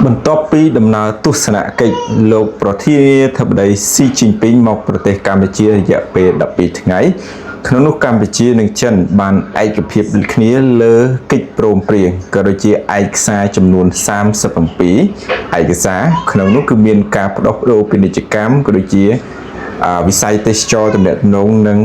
បន្ទាប់ពីដំណើរទស្សនកិច្ចលោកប្រធានាធិបតីស៊ីជីនពីងមកប្រទេសកម្ពុជារយៈពេល12ថ្ងៃក្នុងនោះកម្ពុជានិងចិនបានឯកភាពគ្នាលើកិច្ចព្រមព្រៀងក៏ដូចជាឯកសារចំនួន37ឯកសារក្នុងនោះគឺមានការផ្ដោតបដូរពាណិជ្ជកម្មក៏ដូចជាវិស័យទេសចរទំនាក់ទំនងនិង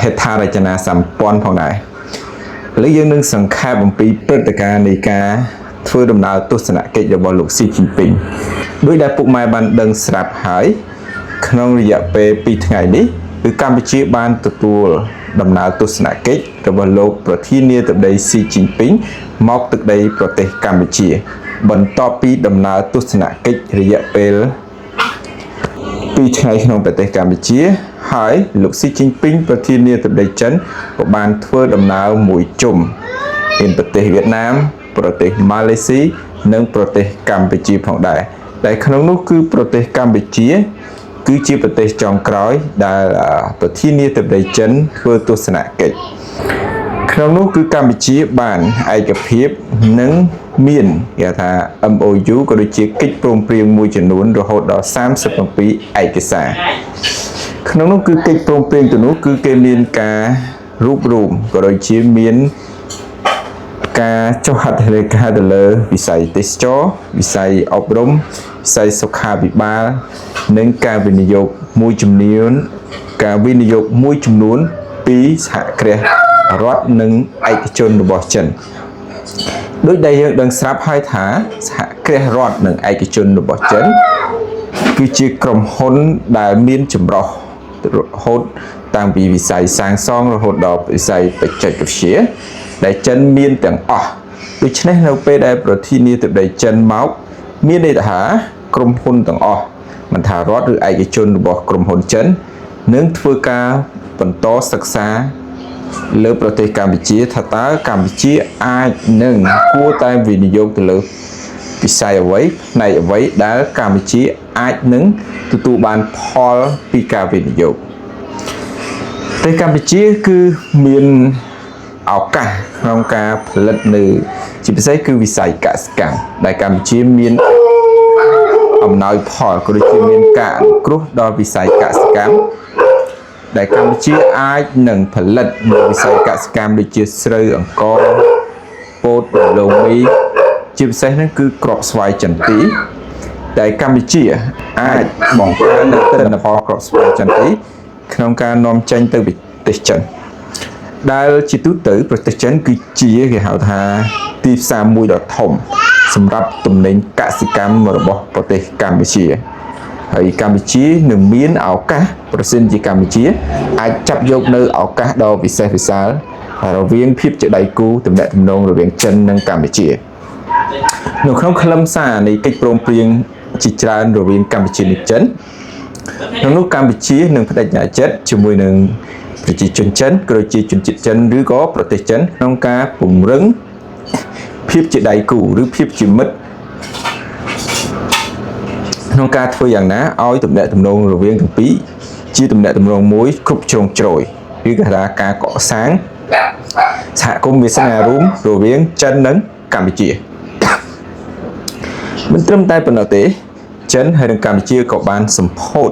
ហេដ្ឋារចនាសម្ព័ន្ធផងដែរឥឡូវយើងនឹងសង្ខេបអំពីព្រឹត្តិការណ៍នៃការធ្វើដំណើរទស្សនកិច្ចរបស់លោកស៊ីជីនពីងដោយដែលពុកម៉ែបានដឹងស្រាប់ហើយក្នុងរយៈពេល2ថ្ងៃនេះគឺកម្ពុជាបានទទួលដំណើរទស្សនកិច្ចរបស់លោកប្រធានាធិបតីស៊ីជីនពីងមកទឹកដីប្រទេសកម្ពុជាបន្ទាប់ពីដំណើរទស្សនកិច្ចរយៈពេល2ថ្ងៃក្នុងប្រទេសកម្ពុជាហើយលោកស៊ីជីនពីងប្រធានាធិបតីចិនក៏បានធ្វើដំណើរមួយជុំមានប្រទេសវៀតណាមប្រទេសម៉ាឡេស៊ីនិងប្រទេសកម្ពុជាផងដែរដែលក្នុងនោះគឺប្រទេសកម្ពុជាគឺជាប្រទេសចុងក្រោយដែលប្រធានាធិបតីចិនធ្វើទស្សនកិច្ចក្នុងនោះគឺកម្ពុជាបានឯកភាពនិងមានគេថា MOU ក៏ដូចជាកិច្ចព្រមព្រៀងមួយចំនួនរហូតដល់37ឯកសារក្នុងនោះគឺកិច្ចព្រមព្រៀងទៅនោះគឺគេមានការរួបរวมក៏ដូចជាមានការចុះហត្ថលេខាទៅលើវិស័យទេសចរវិស័យអប់រំវិស័យសុខាភិបាលនិងការវិនិយោគមួយចំនួនពីសហគ្រាសរដ្ឋនិងឯកជនរបស់ចិនដោយដែលយើងដឹងស្រាប់ហើយថាសហគ្រាសរដ្ឋនិងឯកជនរបស់ចិនគឺជាក្រុមហ៊ុនដែលមានចម្រុះរហូតតាំងពីវិស័យសាងសង់រហូតដល់វិស័យបច្ចេកវិទ្យាដែលចិនមានទាំងអស់ដូច្នេះនៅពេលដែលប្រធានាធិបតីចិនមកមានន័យថាក្រុមហ៊ុនទាំងអស់មិនថារដ្ឋឬឯកជនរបស់ក្រុមហ៊ុនចិននឹងធ្វើការបន្តសិក្សាលើប្រទេសកម្ពុជាថាតើកម្ពុជាអាចនឹងគួរតែវិនិយោគទៅលើវិស័យអ្វីផ្នែកអ្វីដែលកម្ពុជាអាចនឹងទទួលបានផលពីការវិនិយោគប្រទេសកម្ពុជាគឺមានឱកាសក្នុងការផលិតនៅជាពិសេសគឺវិស័យកសិកម្មដែលកម្ពុជាមានអំណោយផលក៏ដូចជាមានការអនុគ្រោះដល់វិស័យកសិកម្មដែលកម្ពុជាអាចនឹងផលិតនៅវិស័យកសិកម្មដូចជាស្រូវអង្ករពោតដំឡូងមីជាពិសេសហ្នឹងគឺគ្រាប់ស្វាយចន្ទីដែលកម្ពុជាអាចបង្កើនទិន្នផលគ្រាប់ស្វាយចន្ទីក្នុងការនាំចេញទៅប្រទេសចិនដែលជាទូទៅប្រទេសចិនគឺជាគេហៅថាទីផ្សារមួយដ៏ធំសម្រាប់ទំនិញកសិកម្មរបស់ប្រទេសកម្ពុជាហើយកម្ពុជានឹងមានឱកាសប្រសិនជាកម្ពុជាអាចចាប់យកនៅឱកាសដ៏វិសេសវិសាលរវាងភាពជាដៃគូទំនាក់ទំនងរវាងចិននិងកម្ពុជានៅក្នុងខ្លឹមសារនៃកិច្ចព្រមព្រៀងជាច្រើនរវាងកម្ពុជានិងចិនក្នុងនោះកម្ពុជានឹងបដិញ្ញាចិត្តជាមួយនឹងប្រជាជនចិនក៏ដូចជាជនជាតិចិនឬក៏ប្រទេសចិនក្នុងការពង្រឹងភាពជាដៃគូឬភាពជាមិត្តក្នុងការធ្វើយ៉ាងណាឲ្យទំនាក់ទំនងរវាងទាំងពីរជាទំនាក់ទំនងមួយគ្រប់ជ្រុងជ្រោយឬក៏ថាការកសាងសហគមន៍វាសនារួមរវាងចិននិងកម្ពុជាមិនត្រឹមតែប៉ុណ្ណោះទេចិនហើយនិងកម្ពុជាក៏បានសម្ពោធ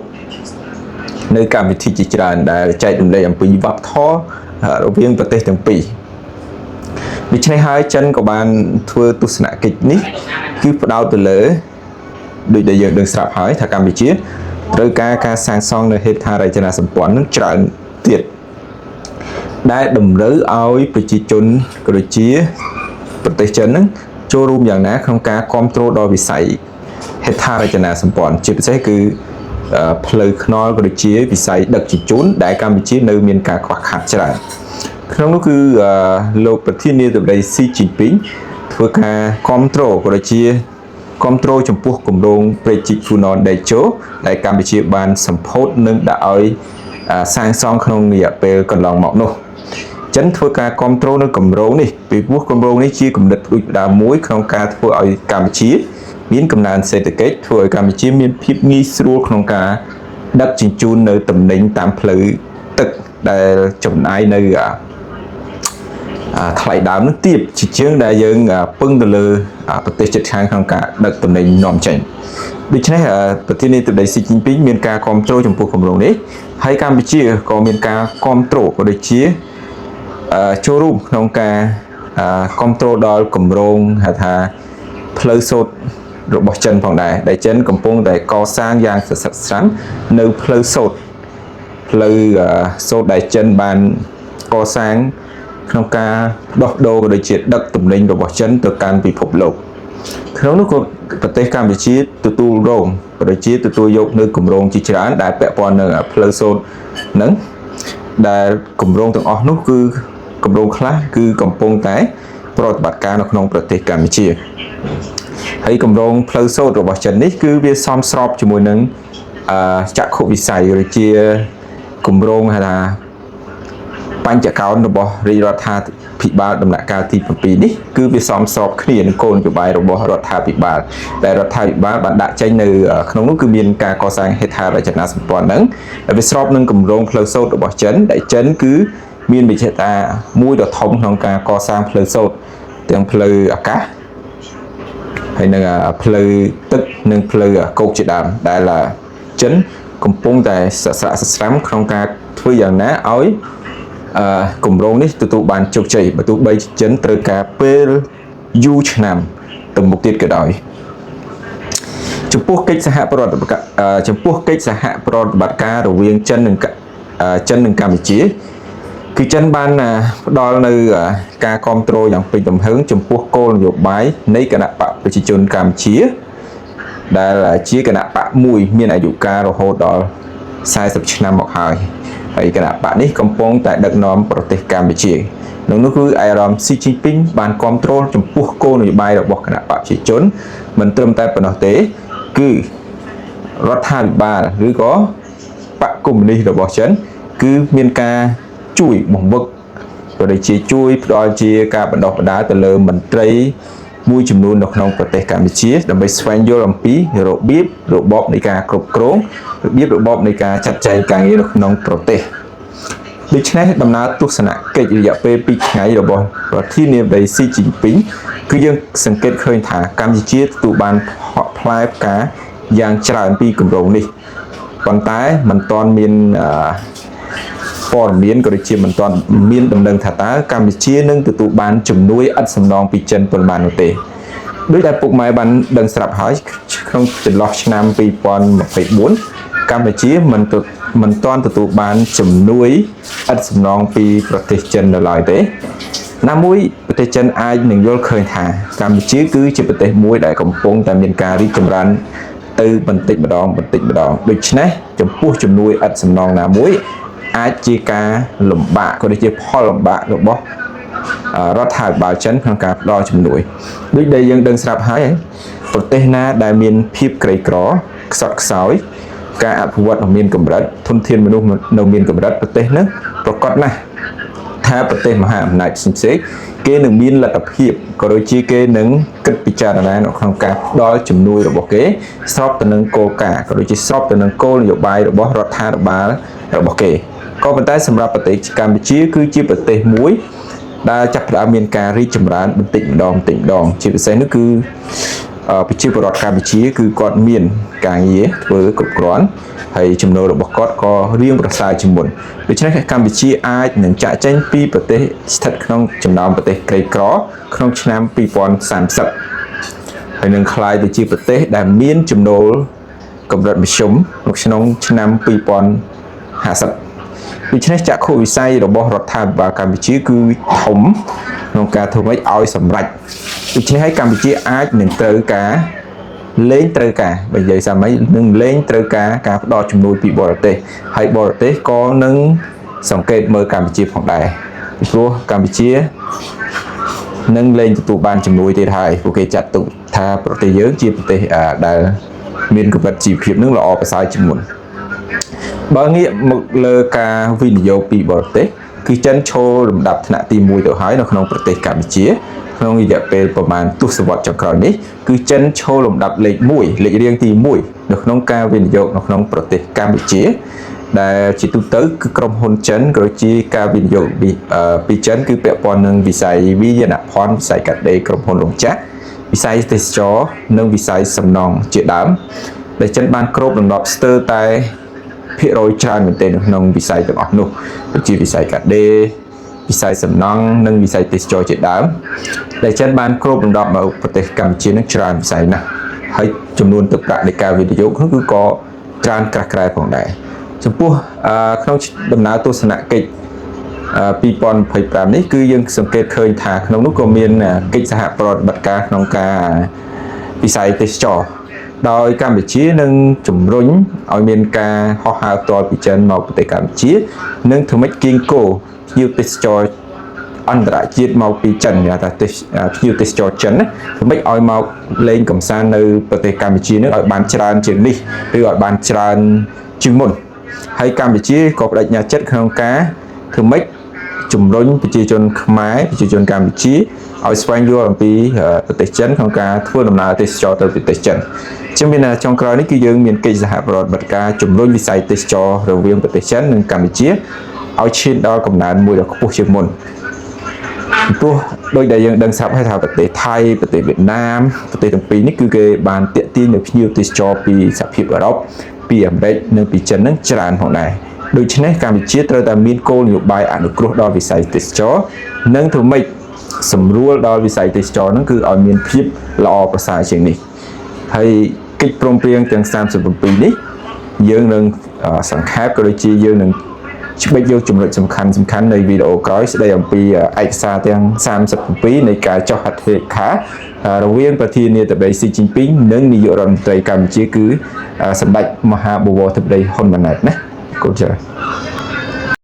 នៅកម្មវិធីជាច្រើនដែលចែករំលែកអំពីវប្បធម៌រវាងប្រទេសទាំងពីរដូច្នេះហើយចិនក៏បានធ្វើទស្សនកិច្ចនេះគឺផ្ដោតទៅលើដូចដែលយើងដឹងស្រាប់ហើយថាកម្ពុជាត្រូវការសាងសង់នៅហេដ្ឋារចនាសម្ព័ន្ធនឹងច្រើនទៀតដែលតម្រូវឲ្យប្រជាជនក៏ដូចជាប្រទេសចិននឹងចូលរួមយ៉ាងណាក្នុងការគ្រប់គ្រងដល់វិស័យហេដ្ឋារចនាសម្ព័ន្ធជាពិសេសគឺផ្លូវថ្នល់ក៏ដូចជាវិស័យដឹកជញ្ជូនដែលកម្ពុជានៅមានការខ្វះខាតច្រើនក្នុងនោះគឺលោកប្រធានាធិបតីស៊ីជីនពីងធ្វើការគ្រប់គ្រងក៏ដូចជាគ្រប់គ្រងចំពោះគម្រោងព្រែកជីកហ្វូណនដេជោដែលកម្ពុជាបានសម្ពោធនឹងដាក់ឲ្យសាងសង់ក្នុងរយៈពេលកន្លងមកនោះចិនធ្វើការគ្រប់គ្រងនៅគម្រោងនេះពីព្រោះគម្រោងនេះជាគំនិតផ្ដួចផ្ដើមមួយក្នុងការធ្វើឲ្យកម្ពុជាមានកំណើនសេដ្ឋកិច្ចធ្វើឲ្យកម្ពុជាមានភាពងាយស្រួលក្នុងការដឹកជញ្ជូននៅទំនិញតាមផ្លូវទឹកដែលចំណាយនៅ ថ្លៃដើមនឹងទាបជាជាងដែលយើងពឹងទៅលើប្រទេសជិតខាងក្នុងការដឹកទំនិញនាំចេញដូច្នេះប្រធានាធិបតីស៊ីជីនពីងមានការគាំទ្រចំពោះគម្រោងនេះហើយកម្ពុជាក៏មានការគាំទ្រក៏ដូចជាចូលរួមក្នុងការគាំទ្រដល់គម្រោងហៅថាផ្លូវសូត្ររបស់ចិនផងដែរដែលចិនកំពុងតែកសាងយ៉ាងសស្រាក់ស្រាំនៅផ្លូវសូត្រដែលចិនបានកសាងក្នុងការដោះដូរក៏ដូចជាដឹកទំនិញរបស់ចិនទៅកាន់ពិភពលោកក្នុងនោះក៏ប្រទេសកម្ពុជាទទួលរងក៏ដូចជាទទួលយកនៅគម្រោងជាច្រើនដែលពាក់ព័ន្ធនឹងផ្លូវសូត្រហ្នឹងដែលគម្រោងទាំងអស់នោះគឺគម្រោងខ្លះគឺកំពុងតែប្រតិបត្តិការនៅក្នុងប្រទេសកម្ពុជាហើយគម្រោងផ្លូវសូត្ររបស់ចិននេះគឺវាសមស្របជាមួយនឹងចក្ខុវិស័យឬជាគម្រោងហៅថាបញ្ចកោណរបស់រាជរដ្ឋាភិបាលដំណាក់កាលទី7នេះគឺវាសមស្របគ្នានឹងគោលនយោបាយរបស់រដ្ឋាភិបាលដែលរដ្ឋាភិបាលបានដាក់ចេញនៅក្នុងនោះគឺមានការកសាងហេដ្ឋារចនាសម្ព័ន្ធហ្នឹងដែលវាស្របនឹងគម្រោងផ្លូវសូត្ររបស់ចិនដែលចិនគឺមានវិជាតាមួយដ៏ធំក្នុងការកសាងផ្លូវសូត្រទាំងផ្លូវអាកាសហើយនឹងផ្លូវទឹកនិងផ្លូវគោកជាដើមដែលចិនកំពុងតែសស្រាក់សស្រាំក្នុងការធ្វើយ៉ាងណាឲ្យគម្រោងនេះទទួលបានជោគជ័យបើទោះបីចិនត្រូវការពេលយូរឆ្នាំទៅមុខទៀតក៏ដោយចំពោះកិច្ចសហប្រតិបត្តិការរវាងចិននិងកម្ពុជាគឺចិនបានផ្ដល់នៅការគាំទ្រយ៉ាងពេញទំហឹងចំពោះគោលនយោបាយនៃគណៈបកប្រជាជនកម្ពុជាដែលជាគណៈបកមួយមានអាយុកាលរហូតដល់40ឆ្នាំមកហើយហើយគណៈបកនេះកំពុងតែដឹកនាំប្រទេសកម្ពុជាក្នុងនោះគឺអារម្មណ៍ស៊ីជីនពីងបានគាំទ្រចំពោះគោលនយោបាយរបស់គណៈបកប្រជាជនមិនត្រឹមតែប៉ុណ្ណោះទេគឺរដ្ឋាភិបាលឬក៏បកកុម្មុយនីសរបស់ចិនគឺមានការជួយបង្វឹកក៏ដូចជាជួយផ្ដល់ជាការបណ្ដុះបណ្ដាលទៅលើមន្ត្រីមួយចំនួននៅក្នុងប្រទេសកម្ពុជាដើម្បីស្វែងយល់អំពីរបៀបរបបនៃការគ្រប់គ្រងរបៀបរបបនៃការចាត់ចែងការងារនៅក្នុងប្រទេសដូច្នេះដំណើរទស្សនកិច្ចរយៈពេល2ថ្ងៃរបស់ប្រធានាធិបតីស៊ីជីនពីងគឺយើងសង្កេតឃើញថាកម្ពុជាទទួលបានផ្លែផ្កាយ៉ាងច្រើនពីគម្រោងនេះប៉ុន្តែមិនទាន់មានព័ត៌មានក៏ដូចជាមិនទាន់មានដំណឹងថាតើកម្ពុជានឹងទទួលបានជំនួយឥតសំណងពីចិនប៉ុន្មាននោះទេដោយដែលពុកម៉ែបានដឹងស្រាប់ហើយក្នុងចន្លោះឆ្នាំ2024កម្ពុជាមិនទាន់ទទួលបានជំនួយឥតសំណងពីប្រទេសចិននៅឡើយទេណាមួយប្រទេសចិនអាចនឹងយល់ឃើញថាកម្ពុជាគឺជាប្រទេសមួយដែលកំពុងតែមានការរីកចម្រើនទៅបន្តិចម្ដងដូច្នេះចំពោះជំនួយឥតសំណងណាមួយអាចជាការលំបាកក៏ដូចជាផលលំបាករបស់រដ្ឋាភិបាលចិនក្នុងការផ្ដល់ជំនួយដូចដែលយើងដឹងស្រាប់ហើយប្រទេសណាដែលមានភាពក្រីក្រខ្សត់ខ្សោយការអភិវឌ្ឍនៅមានកម្រិតធនធានមនុស្សនៅមានកម្រិតប្រទេសនោះប្រកបណាស់ថាប្រទេសមហាអំណាចផ្សេងៗគេនឹងមានលទ្ធភាពក៏ដូចជាគេនឹងគិតពិចារណានៅក្នុងការផ្ដល់ជំនួយរបស់គេស្របទៅនឹងគោលការណ៍ក៏ដូចជាស្របទៅនឹងគោលនយោបាយរបស់រដ្ឋាភិបាលរបស់គេក៏ប៉ុន្តែសម្រាប់ប្រទេសកម្ពុជាគឺជាប្រទេសមួយដែលចាប់ផ្ដើមមានការរីកចម្រើនបន្តិចម្ដងជាពិសេសនោះគឺប្រជាពលរដ្ឋកម្ពុជាគឺគាត់មានការងារធ្វើគ្រប់គ្រាន់ហើយចំណូលរបស់គាត់ក៏រៀងប្រសើរជាងមុនដូច្នេះកម្ពុជាអាចនឹងចាក់ចែងពីប្រទេសស្ថិតក្នុងចំណោមប្រទេសក្រីក្រក្នុងឆ្នាំ2030ហើយនឹងក្លាយទៅជាប្រទេសដែលមានចំណូលកម្រិតមធ្យមនៅក្នុងឆ្នាំ2050ដូច្នេះចក្ខុវិស័យរបស់រដ្ឋាភិបាលកម្ពុជាគឺធំក្នុងការធ្វើម៉េចឲ្យសម្រេចដូច្នេះហើយកម្ពុជាអាចនឹងត្រូវការបើនិយាយសាមញ្ញនឹងលែងត្រូវការការផ្ដល់ជំនួយពីបរទេសហើយបរទេសក៏នឹងសង្កេតមើលកម្ពុជាផងដែរពីព្រោះកម្ពុជានឹងលែងទទួលបានជំនួយទៀតហើយពួកគេចាត់ទុកថាប្រទេសយើងជាប្រទេសដែលមានកម្រិតជីវភាពនឹងល្អប្រសើរជាងមុនបើងាកមកលើការវិនិយោគពីបរទេសគឺចិនឈរលំដាប់ថ្នាក់ទី1ទៅហើយនៅក្នុងប្រទេសកម្ពុជាក្នុងរយៈពេលប្រមាណទសវត្សរ៍ចុងក្រោយនេះគឺចិនឈរលំដាប់លេខ1លេខរៀងទី1នៅក្នុងការវិនិយោគនៅក្នុងប្រទេសកម្ពុជា ដែលជាទូទៅគឺក្រុមហ៊ុនចិនក៏ជាការវិនិយោគពីចិនគឺពាក់ព័ន្ធនឹងវិស័យវិញ្ញាណភ័ណ្ឌវិស័យកាត់ដេរក្រុមហ៊ុនរោងចក្រវិស័យទេសចរនិងវិស័យសំណង់ជាដើមដែលចិនបានគ្របដណ្ដប់ស្ទើរតែភាគរយច្រើនមែនទែនក្នុងវិស័យទាំងអស់នោះដូចជាវិស័យកាត់ដេរវិស័យសំណង់និងវិស័យទេសចរជាដើមដែលចិនបានគ្របដណ្ដប់មកប្រទេសកម្ពុជានឹងច្រើនវិស័យណាស់ហើយចំនួនទឹកប្រាក់នៃការវិនិយោគនោះគឺក៏ច្រើនក្រាស់ក្រែលផងដែរចំពោះក្នុងដំណើរទស្សនកិច្ច2025នេះគឺយើងសង្កេតឃើញថាក្នុងនោះក៏មានកិច្ចសហប្រតិបត្តិការក្នុងការវិស័យទេសចរដោយកម្ពុជានឹងជំរុញឲ្យមានការហោះហើរផ្ទាល់ពីចិនមកប្រទេសកម្ពុជានិងធ្វើម៉េចគៀងគោភ្ញៀវទេសចរអន្តរជាតិមកពីចិនគេថាភ្ញៀវទេសចរចិនណាធ្វើម៉េចឲ្យមកលេងកម្សាន្តនៅប្រទេសកម្ពុជានឹងឲ្យបានច្រើនជាងនេះឬឲ្យបានច្រើនជាងមុនហើយកម្ពុជាក៏បដិញ្ញាចិត្តក្នុងការធ្វើម៉េចជំរុញប្រជាជនខ្មែរប្រជាជនកម្ពុជាឲ្យស្វែងយល់អំពីប្រទេសចិនក្នុងការធ្វើដំណើរទេសចរទៅប្រទេសចិនជាមានចុងក្រោយនេះគឺយើងមានកិច្ចសហប្រតិបត្តិការជំរុញវិស័យទេសចររវាងប្រទេសចិននិងកម្ពុជាឲ្យឈានដល់កំណើនមួយដ៏ខ្ពស់ជាងមុនព្រោះដោយដែលយើងដឹងស្រាប់ហើយថាប្រទេសថៃប្រទេសវៀតណាមប្រទេសទាំងពីរនេះគឺគេបានទាក់ទាញនៅភ្ញៀវទេសចរពីសហភាពអឺរ៉ុបពីអាមេរិកនិងពីចិននឹងច្រើនផងដែរដូច្នេះកម្ពុជាត្រូវតែមានគោលនយោបាយអនុគ្រោះដល់វិស័យទេសចរនិងធ្វើម៉េចសម្រួលដល់វិស័យទេសចរហ្នឹងគឺឲ្យមានភាពល្អប្រសើរជាងនេះហើយកិច្ចព្រមព្រៀងទាំង37នេះយើងនឹងសង្ខេបក៏ដូចជាយើងនឹងច្បិចយកចំណុចសំខាន់នៃវីដេអូក្រោយស្ដីអំពីឯកសារទាំង37នៃការចុះហត្ថលេខារវាងប្រធានាធិបតីស៊ីជីនពីងនិងនាយករដ្ឋមន្ត្រីកម្ពុជាគឺសម្ដេចមហាបវរធិបតីហ៊ុនម៉ាណែតណាកូនចា